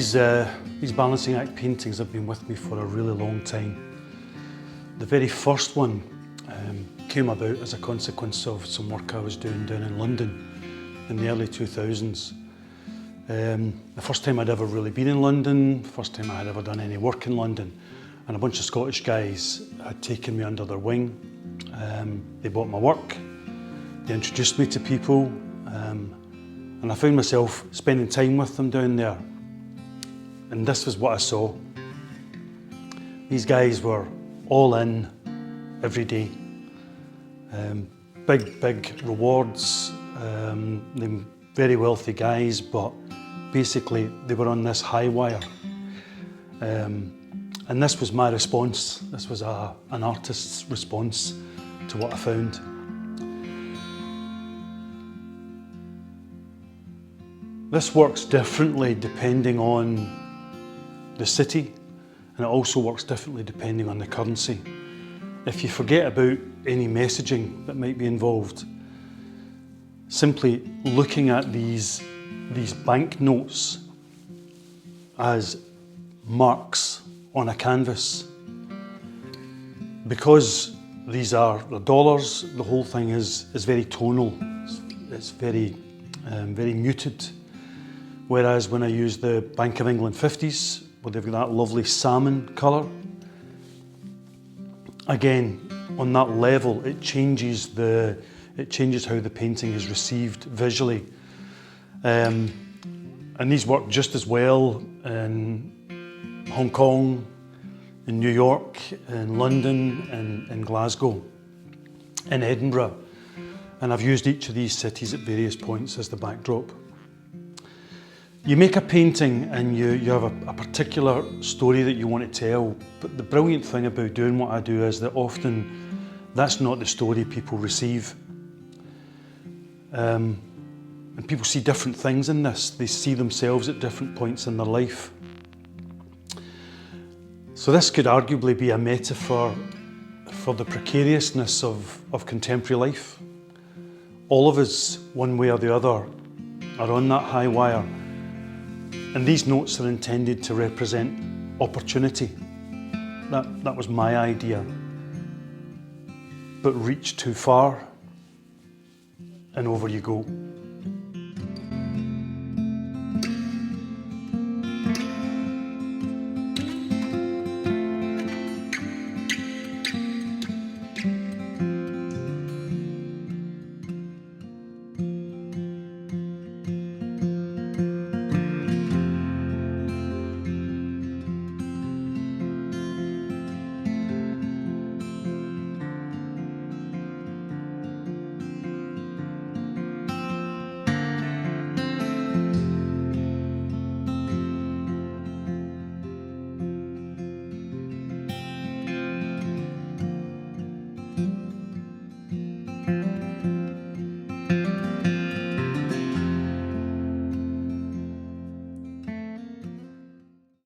These balancing act paintings have been with me for a really long time. The very first one came about as a consequence of some work I was doing down in London in the early 2000s. The first time I'd ever really been in London, first time I had ever done any work in London, and a bunch of Scottish guys had taken me under their wing. They bought my work, they introduced me to people, and I found myself spending time with them down there. And this was what I saw. These guys were all in every day. Big rewards, they're very wealthy guys, but basically they were on this high wire. And this was my response. This was an artist's response to what I found. This works differently depending on the city, and it also works differently depending on the currency. If you forget about any messaging that might be involved, simply looking at these banknotes as marks on a canvas, because these are the dollars, the whole thing is very tonal. It's very muted. Whereas when I use the Bank of England 50s, where they've got that lovely salmon colour, again, on that level, it changes how the painting is received visually. And these work just as well in Hong Kong, in New York, in London, in Glasgow, in Edinburgh. And I've used each of these cities at various points as the backdrop. You make a painting and you have a particular story that you want to tell, but the brilliant thing about doing what I do is that often that's not the story people receive. And people see different things in this. They see themselves at different points in their life. So this could arguably be a metaphor for the precariousness of contemporary life. All of us, one way or the other, are on that high wire. And these notes are intended to represent opportunity. That was my idea. But reach too far and over you go.